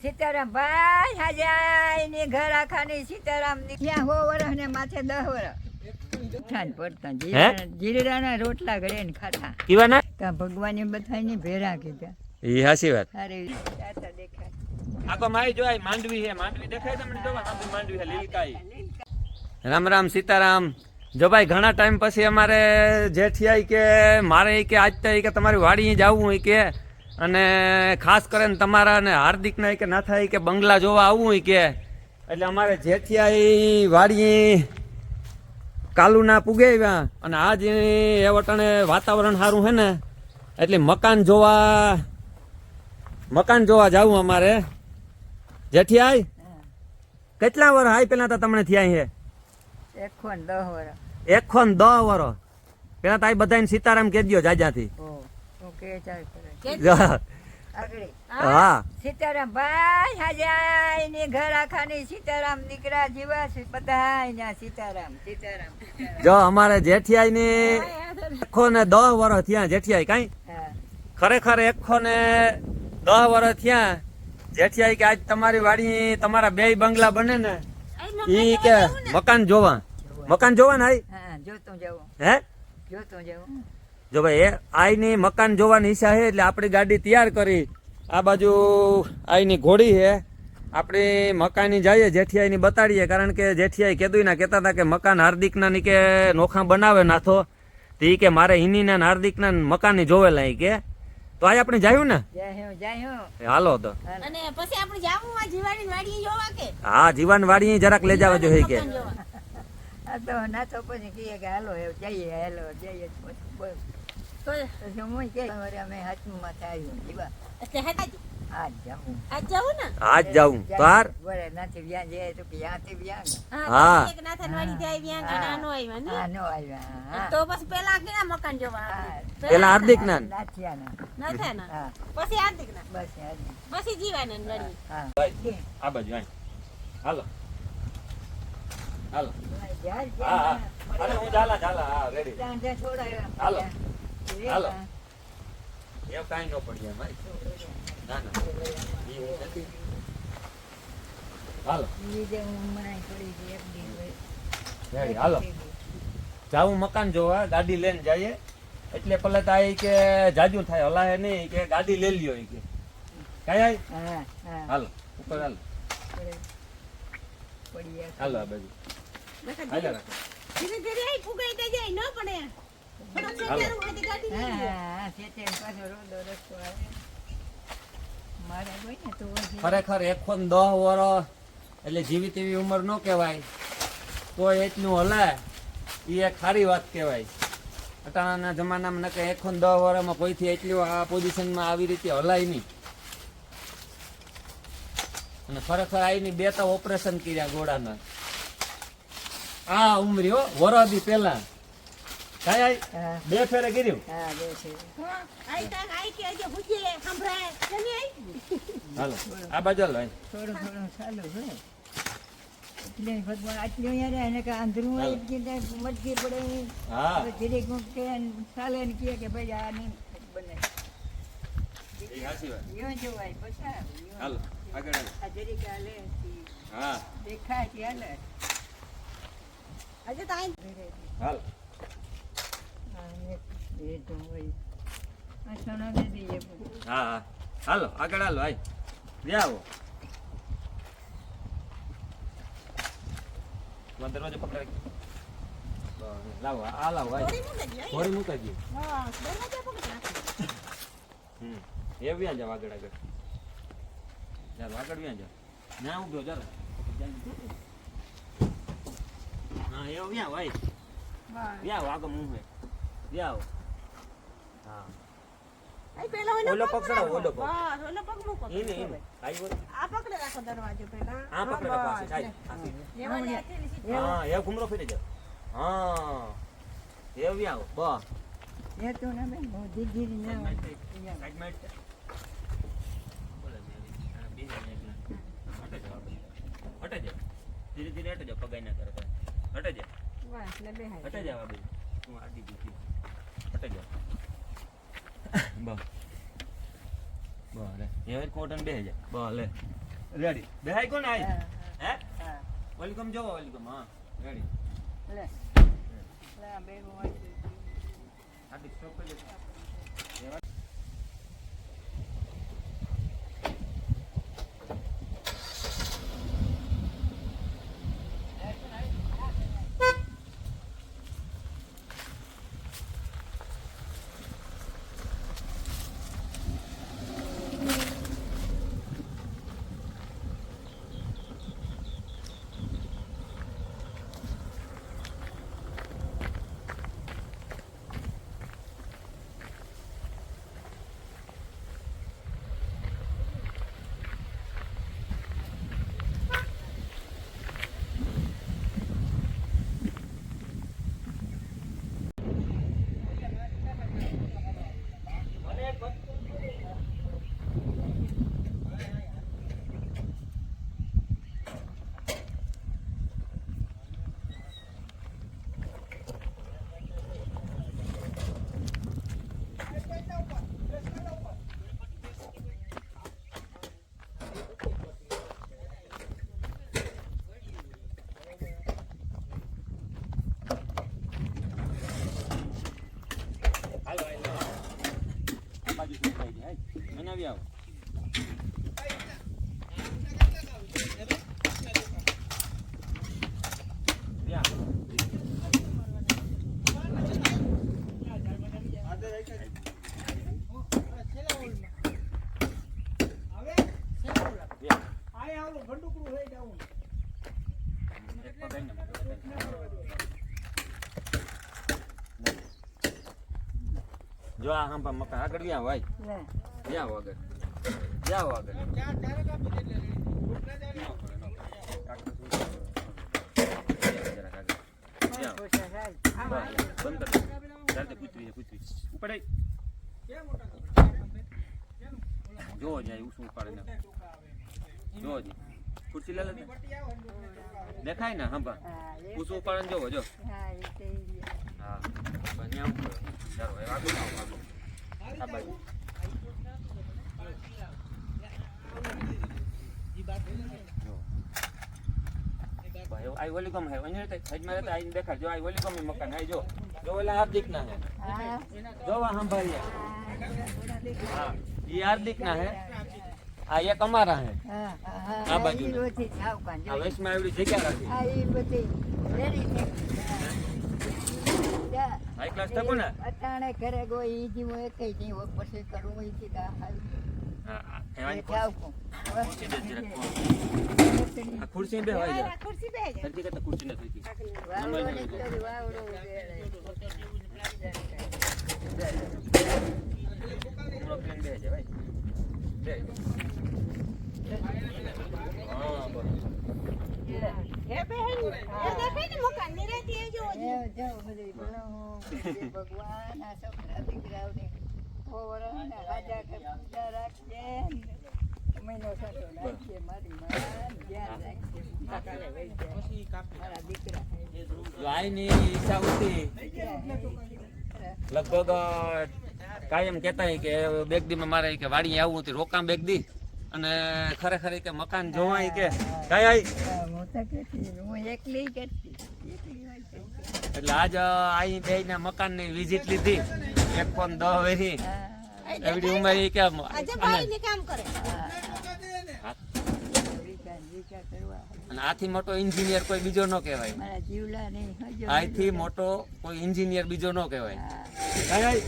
સીતારામ ભાઈ હાજાય ની ઘર આખાની સીતારામ ની ત્યાં 100 વર્ષ ને માથે 10 વર્ષ ઠાન પડતા જીરાના રોટલા ઘરે ને ખાતા કીવાના તા ભગવાને બધાની ભેરા કીધા ઈ હાસી વાત અરે તાતા દેખાય આકો માઈ જોય માંડવી હે માંડવી દેખાય તમને જોવા આપણી માંડવી હે લીલકાઈ રામ રામ સીતારામ જો ભાઈ ઘણા ટાઈમ પછી અમારે જેઠિયાઈ કે મારે કે આજ તો કે તમારી વાડી જાવું હોય કે અને ખાસ કરીને તમારા અને હાર્દિકના કે ના થાય કે બંગલા જોવા આવવું હોય કે એટલે અમારે જેઠિયાઈ વાડી કાલુના પુગાવ્યા અને આજ એ વટાણે વાતાવરણ સારું છે ને એટલે મકાન જોવા જાવું અમારે જેઠિયાઈ કેટલા વર્ષ આય પેલા તો તમને થયા છે 110 વર્ષ 110 વર્ષ પેલા તો આ બધાને સીતારામ કહેજો જાજાથી હા સીતારામ ભાઈ હાજાય ની ઘર આખાની સીતારામ દીકરા જીવા છે બધા સીતારામ સીતારામ જો અમારે જેઠિયાઈ ની 110 વર્ષ થયા જેઠિયાઈ કઈ ખરેખર 110 વર્ષ થયા જેઠિયાઈ કે આજ તમારી વાડી તમારા બે બંગલા બને ને ઈ કે મકાન જોવા ને જોતો જવું હે જોતો જવું જો ભાઈ આઈની મકાન જોવાની ઈચ્છા છે એટલે આપણી ગાડી તૈયાર કરી આ બાજુ આઈની ઘોડી છે આપણી મકાની જઈએ જેઠિયાઈ ની બતાડીએ કારણ કે જેઠિયાઈ કીધું ના કહેતા હતા કે મકાન હાર્દિકના ની કે નોખા બનાવે નાથો તો ઈ કે મારે હિનીના હાર્દિકના મકાન જોવેલા ઈ કે તો આ આપણે જાયું ને હાલો તો અને પછી આપણે જાવું આ જીવાની વાડી જોવા કે હા જીવાન વાડી જરાક લઈ જાવ જો હે કે આ તો ના તો પછી કહીએ કે હાલો જઈએ તો હું કે અમે હાથમાં આવ્યું જીવા એટલે આજ જાવું ને આજ જાવું તાર બરે નાથી વ્યાં જાય તો કે યાથી વ્યાં હા એક નાથન વાડી જાય વ્યાં ઘણા નો આવ્યા ને નો આવ્યા તો બસ પેલા કેના મકાન જોવા પેલા હાર્દિક ના નાથિયાના ના થાય ને પછી હાર્દિક ના બસ પછી જીવાના વાડી હા આ બાજુ આય હાલો હાલો યાર હા અરે હું જાલા હા રેડી ત્યાં છોડાય હાલો હાલો એ કાઈ નો પડી એમ ના ઈ હું નથી હાલો નીચે મનાઈ પડી છે એક દી રેડી હાલો જાવું મકાન જોવા ગાડી લઈને જઈએ એટલે પેલા તો આ કે જાજુ થાય હલાય નહીં કે ગાડી લઈ લ્યો કે કાઈ આય હા હાલો ઉપર હાલો પડી હાલો આ બાજુ હાલો રાખો ધીરે ધીરે આઈ ફુગાઈ દે જાય ન પડે થોડોક સેજારું હોય ગાડી લઈ લે હા સેતે પાછો રોડો રસ્તો આવે મારે કોઈ ને તો ખરેખર 110 વર્ષ એટલે જીવી તેવી ઉંમર ન કહેવાય તો એટલું હલાય એ એક સારી વાત કહેવાય અટાણાના જમાનામાં ન કે 110 વર્ષમાં કોઈથી એટલું આ પોઝિશનમાં આવી રીતે હલાય નહીં અને ખરેખર આઈની 2 તો ઓપરેશન કર્યા ગોળાના આ ઉંમરી હો વરદી પેલા કાઈ આઈ 2 ફેરે કર્યું હા બે છે આઈ કે આજે હુજે સંભળાય કેની આઈ હાલો આ બાજુ હાલો થોડું ચાલુ છે એટલે ભગવાન આટલું યાર એને કે આંધળું હોય કે મટકી પડે હા ધીરે કે ચાલે ને કે ભાઈ આ નહીં બને એ હાચી વાત યો જોવાય પછી હાલો આગળ હાલો આ જરી કાલે હા દેખાય કે હાલે આજે તો આઈ હાલ એ તો હોય આ સોના દે દઈએ હા હાલો આગળ હાલો આય આવો દરવાજો પકડાય લાવો આ લાવો આય થોડી મૂકી હા દરવાજા પકડ એ વ્યાં જાવ આગળ ચાલો આગળ વ્યાં જાવ ના ઉભો ચાલો હા એ વ્યાં ભાઈ વ્યાં આગળ મું હે વ્યાં હા આઈ પેલો હોય ઓલો પકડો ઓલો પકડો બસ ઓલો પગ મૂકો ઈને આઈ વર આ પકડે રાખો દરવાજો પેલા આ પકડે પાસે થાય એમાં લે આથેલી સીધી હા એ ઘુમરો ફરી જાવ હા એ વ્યાં બસ એ તો ના બેન બહુ દીદી ના ધીરે ધીરે હટે જાવ પગાઈ ના કરે હટે જા બસ લે બેહાય હટે જાવ બે તું આડી દીધી હટે જા બસ બસ લે એ કોટન બે જા બસ લે રેડી બેહાઈ કોણ આઈ હા, હે હા. વેલકમ જોવો વેલકમ હા રેડી લે. લે, આ બેનું હોય છે. હાર્દિક સ્ટોપ કરી દે. હાલો હાલો આ બાજુ સુકાઈ જાય મને આવી આવો જો આ હંપા મકાન આગળ ગયા ભાઈ લે. જાઓ આગળ જાઓ આગળ બંધ કર ચાલતે પૂછવી પૂછવી ઉપડે જોવો જાય ઉસું ઉપાડે ને જોવો જી ખુરશી લે લે દેખાય ને હંપા હા, એ ઉસું ઉપાડે ને જોવો જો હા, એ તે ઈ. હા બસ ન્યા ઉપર ચાલો હવે આગળ આવો આગળ આ બાજુ જો ભાઈ આઈ વેલકમ હે વને તે સાઈડ માં રહેતા આઈ દેખાડ જો આઈ વેલકમ નું મકાન આઈ જો જો ઓલા હાર્દિક ના હે હા. જો આ સંભાળિયા હા ઈ હાર્દિક ના હે આ એક અમારા હે હા, હા, હા. આ બાજુ. ઈ રોજથી જાવ કાં આ જોઈ. વેસ્ટમાં એવડી જગ્યા રાખી આ ઈ બધી રેડી છે. જા. હાઈ ક્લાસ થકો ને અટાણે ઘરે ગઈ ઈ જીવો એકઈ નહીં હોય પછી કરવું ઈ થી દા હાલ. હા એ એવાની જાવ કો. ખુરશી દે જરાક આ ખુરશી બે હોય જા ખુરશી બે જાય સરખી કરતા ખુરશી નથી થઈ વાવડો ને કરી વાવડો ઉડે. ઉમરો પ્લેન બે છે ભાઈ બે હા બસ હે બહેન એ દેખાય ને મકાન નિરાતી એ જોવો એ જાવ બધી ભણો ભગવાન આ છોકરા દીકરાઓને ઓવરાને રાજા કે પૂજા રાખજે મહિનો સાટો રાખજે મારી માં ધ્યાન રાખજે કાકાને વઈ જાય મારા દીકરા લાઈની ઈચ્છા હતી લગભગ કાયમ કહેતા કે બેગ દી માં મારે કે વાડી આવવું હતું રોકામ બેગ દી અને ખરેખર કે મકાન જોવાય કે કાંઈ આઈ હું તો કહેતી હું એકલી કરતી એકલી હોય તો. એટલે આજ અહીં બે ના મકાન ની વિઝિટ લીધી એક ફોન 10 વેરી એવડી ઉંમર ઈ કે આજે ભાઈ ને કામ કરે વિચાર કરવા અને આથી મોટો એન્જિનિયર કોઈ બીજો ન કહેવાય મારા જીવલા નહીં હજો આથી મોટો કોઈ એન્જિનિયર બીજો ન કહેવાય કાંઈ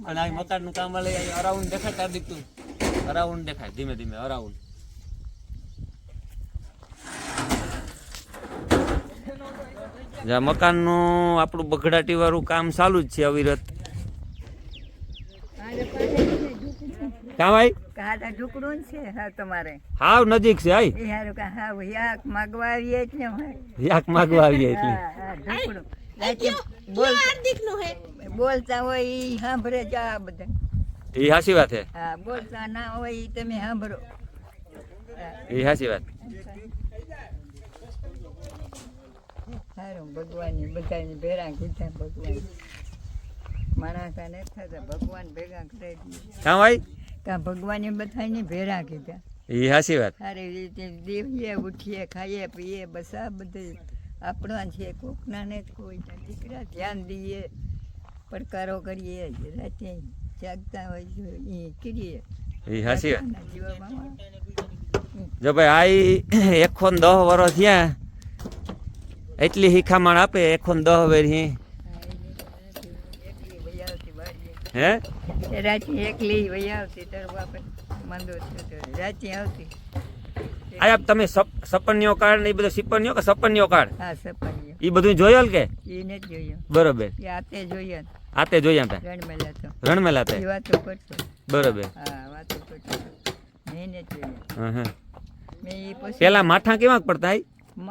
અને આ મકાન નું કામ લઈ અરાઉન્ડ દેખાય કાર્દિક તું અરાઉન્ડ દેખાય ધીમે ધીમે અરાઉન્ડ જ્યાં મકાન નું આપણું બગડાટી વાળું કામ ચાલુ જ છે અવિરત કામ ભાઈ કાડા ઢુકડું છે હા તમારે હાવ નજીક છે આઈ એ હારું કા હા યાક માગવા આવીએ જ ને હોય યાક માગવા આવીએ એટલે હા હા ઢુકડું બોલ હાર્દિક નું હે બોલતા હોય ઈ સાંભળે જા બધા એ હાસી વાત હે હા બોલતા ના હોય ઈ તમે સાંભળો એ હાસી વાત સારું ભગવાનની બધાની ભેરા કીધા ભગવાન માણસા ને થતા ભગવાન ભેગા કરે કામ ભાઈ કાં ભગવાને બધાને ભેરા કીધા એ હાચી વાત. સારી રીતે દેવીએ ઉઠીએ ખાઈએ પીએ બસ આ બધું આપણા છે કોકના ને કોઈ દીકરા ધ્યાન દઈએ પડકારો કરીએ રાતે જાગતા હોય તો એ કરીએ એ હાચી વાત. જીવનમાં જો ભાઈ આ 110 વર્ષ થયા એટલી શીખામણ આપે 110 વેરી હે રાતે એકલી વહી આવતી તરવા પર માંદો થતો રાતે આવતી આયા તમે સપન્યો કાર્ડ ને એ બધું સિપન્યો કે સપન્યો કાર્ડ હા સપન્યો એ બધું જોયેલ કે એને જ જોયું બરોબર એ આતે જોઈએ આતે જોયા તા રણમેલા તો રણમેલા તે એ વાતો કરતો બરોબર. હા વાતો કરતો મેં એને જ જોયું હા. મેં એ પછી પેલા માઠા કેવા પડતા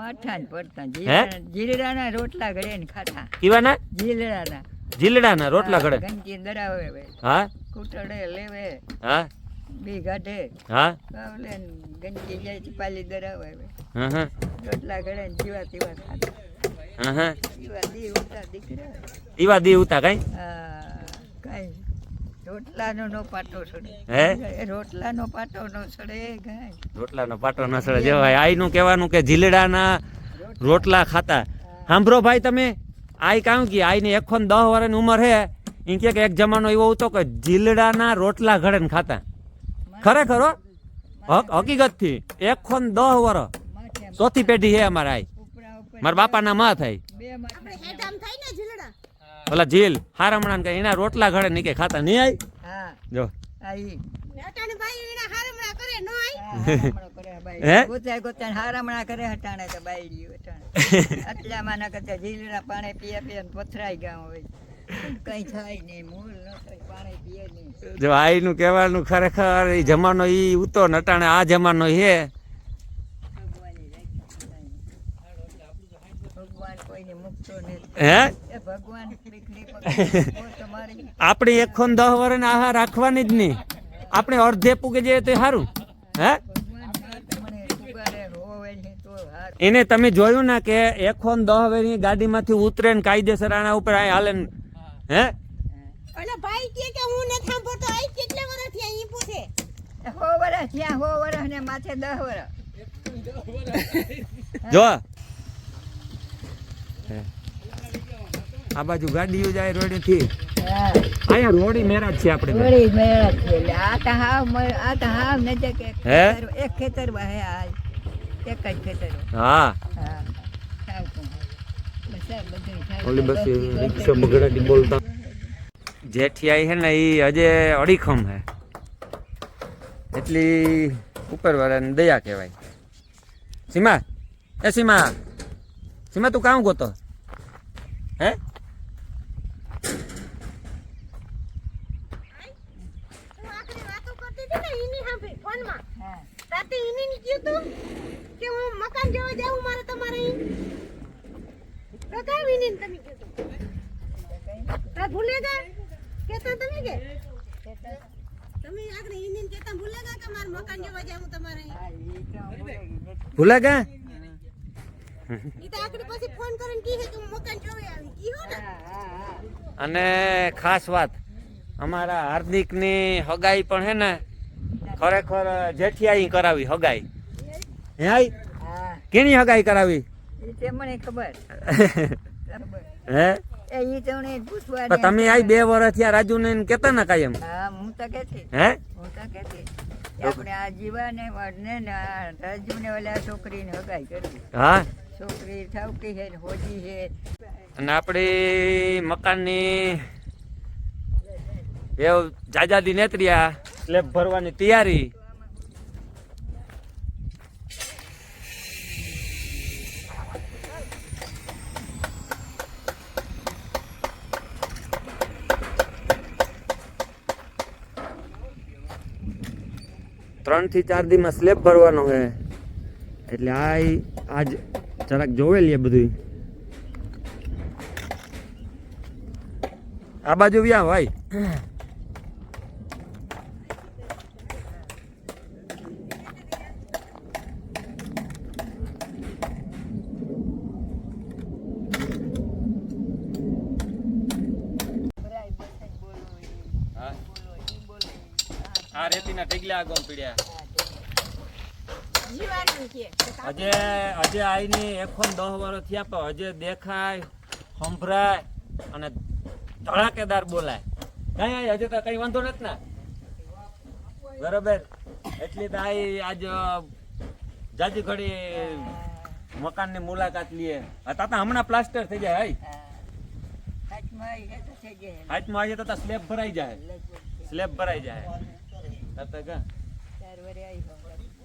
માઠા જ પડતા હે? જીરડાના રોટલા ઘડે ને ખાતા કેવાના જીલડાના જીલડાના રોટલા ઘડે. ગંજી દરાવે હા કૂટડે લેવે હા બી ગાઢે હા કાવલે ને ગંજી જાય પાલી દરાવે હા હા રોટલા ઘડે ને જીવા તેવા ખાતા હા હા જીવા દી ઉતા દીકરા ઈવા દી ઉતા કઈ કઈ રોટલાનો નો પાટો છોડે હે રોટલાનો પાટો નો છોડે ગાય રોટલાનો પાટો ન સળે જેવાય આઈનું કહેવાનું કે જીલડાના રોટલા ખાતા. સાંભળો ભાઈ તમે આઈ કામ કે આઈને 110 વર્ષની ઉંમર હે એ કે એક જમાનો એવો હતો કે જીલડાના રોટલા ઘડે ને ખાતા. ખરેખર હો હકીકત થી 110 વર્ષ માથે ચોથી પેઢી હે અમારે આઈ ઉપરા ઉપર મારા બાપાના માં થાય બે માથે આપણે હેઠામ થાય ને ઝીલડા ઓલા જીલ હારામણા ને એના રોટલા ઘડે ને કે ખાતા નહીં આઈ હા જો આઈ અટાણે ભાઈ એના હારમણા કરે નો આય હારામણો કરે હે? બાઈ ગોતાય ગોતાય હારામણા કરે હટાણે તો બાઈ હટાણે આટલામાં ના કરતા જીલડા પાણી પીએ પીએ ને પથરાઈ ગયા હોય કઈ થાય નહીં મૂળ ન થાય પાણી પીએ નહીં જો આઈનું કહેવાનું ખરેખર એ જમાનો ઈ ઉતો નટાણે આ જમાનો હે ભગવાનની રાખી ભગવાન કોઈને મુકતો નથી હે એ ભગવાન ખીખડી પકડે તમારી આપણે 110 વર્ષને આહાર રાખવાની જ નહીં આપણે અડધે પૂગે જઈએ તો સારું હે ભગવાન તમને સુગાડે હોવે ને તો હાર એને તમે જોયું ને કે 110 વર્ષની ગાડીમાંથી ઉતરે ને કાયદેસર આના ઉપર આ હાલે ને હે ઓલા ભાઈ કે હું ન સાંભળતો આઈ કેટલા વર્ષથી અહીં પૂછે હો વરસ ત્યાં હો વરસ ને માથે 10 વરસ જો આ બાજુ ગાડીઓ જાય રોડેથી અહીંયા રોડી મેરાજ છે આપણે વળી મેળા છે એટલે આ તો હાવ નજક હે? એક ખેતરમાં હે આ એક જ ખેતર હા હા સાવ કમ. બસ આ બધું થાય. ઓલી બસ રિક્ષા બગડાટી બોલતા જેઠિયાઈ હે ને એ હજે અડીખમ હે એટલી ઉપરવાળાની દયા કહેવાય. સીમા એ સીમા સીમા તું કામ ગોતો હે તું આખરી વાતો કરતી હતી ને ઈની સાંભળી ફોનમાં હા રાતે ઈની ને કીધું તું કે હું મકાન જોવા જાઉં મારે તમારે અહીં તો કામ ઈની ને તમે કીધું તા ભૂલે ગયા કેતા તમે કે તમે આખરી ઈની ને કેતા ભૂલે ગયા કે મારે મકાન જોવા જાઉં તમારે અહીં હા ઈ તો બોલેગી નથી. ભૂલા ગયા ઈ તો આખરી પછી ફોન કરીને કહે કે હું મકાન જોવા આવી કીધું ને હા હા હા અને ખાસ વાત અમારા હાર્દિકની હગાઈ પણ હે ને ખરેખર જેઠિયાઈ કરાવી હગાઈ હે આઈ હા કેની હગાઈ કરાવી ઈ તે મને ખબર ખબર. હે એ ઈ તો મને પૂછવા પણ તમે આઈ 2 વર્ષ થયા રાજુને કેતા ને કાયમ હા હું તો કહેતી હે હું તો કહેતી કે આપણે આ જીવાને વડને ને આ રાજુને ઓલા છોકરીને હગાઈ કરવી હા છોકરી ઠાવકી છે ને હોજી છે અને આપણી મકાનની એવું જાજાદી નેત્રિયા સ્લેબ ભરવાની તૈયારી ત્રણ થી 4 દીમાં સ્લેબ ભરવાનો છે એટલે આજ જરાક જોવેલી બધું આ બાજુ વ્યા ભાઈ આ રેતીના ઢગલા આગળ પીડ્યા જીવાનું છે હજે આઈની 110 વર્ષ થયા પણ હજે દેખાય સંભળાય અને ધડાકેદાર બોલાય કઈ હજે તો કઈ વાંધો નથી ને બરોબર એટલી તો આજ જાજી ઘડી મકાનની મુલાકાત લઈએ તાતા હમણાં પ્લાસ્ટર થઈ જાય હાઈ હાથમાં આવી તો થઈ જાય હાથમાં આવી તો સ્લેબ ભરાઈ જાય સ્લેબ ભરાઈ જાય તાતા કા 4 વરે આવી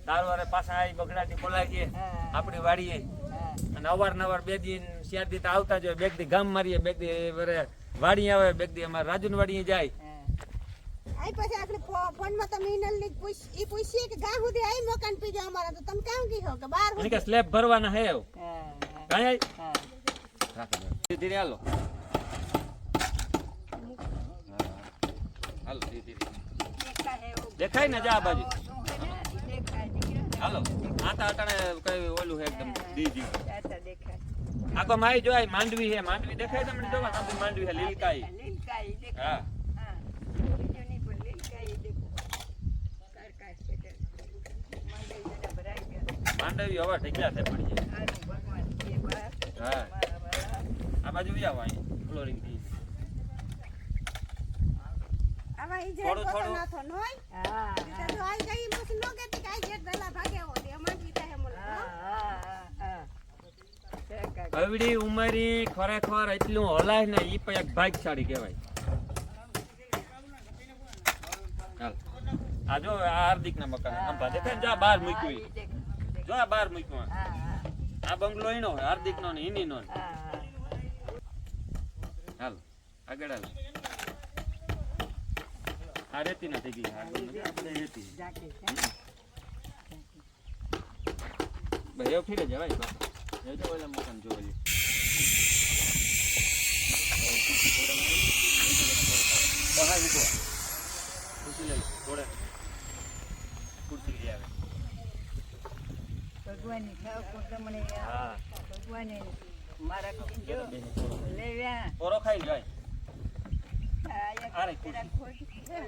તાર વારે પાછા આવી બગડાટી બોલાવીએ આપણી વાડીએ અને અવારનવાર 2 દિન 4 દિન આવતા જોઈએ બે દી ગામ મારીએ બે દી વરે વાડી આવે બે દી અમારે રાજુન વાડીએ જાય આઈ પછી આપણે ફોનમાં તમે ઇનલની પૂછીએ કે ગામ સુધી આઈ મકાન પી જાય અમારા તો તમે કામ કીધો કે બહાર મને કે સ્લેબ ભરવાના હે કાઈ આઈ હા ધીરે ધીરે હાલો હાલો ધીરે ધીરે દેખાય ને જા બાજુ હાલો આતા અટાણે કઈ ઓલું હે એકદમ દીદી આખો માઈ જોય માંડવી હે માંડવી દેખાય તમને જોવા આપણી માંડવી હે લીલકાઈ હા માંડવી હવા ઢીકલા થઈ પડી જાય હા આ બાજુ આવો અહીં ફ્લોરિંગ થી આવા ઈ જે થોડું કોતો થોડું. નાથો નોય હા તો જો આઈ ગઈ પછી નો કેતી કાઈ જેટ દલા ભાગે હોતી અમાર કી થાય મને કવડી ઉમરી ખરેખર એટલું હલાય ને ઈ પણ એક ભાગશાળી કહેવાય હાલ આ જો આ હાર્દિક ના મકાન અંબા દેખાય ને જા બહાર મૂક્યું જો આ બહાર મૂક્યું આ બંગલો એનો હાર્દિક નો ને એની નો હાલ આગળ હાલ આ રેતી નથી ગઈ આપણે રેતી ભાઈ એવું ફીરે જવાય બાપા જો ઓલા મકાન જોઈ બહાર ઉભો ખુરશી લઈ થોડે ખુરશી લઈ આવે ભગવાનની ઠાકોર તમને હા ભગવાને મારા કીજો લેવ્યા ઓરો ખાઈ જાય આયા આરે પેલા ખોટ હે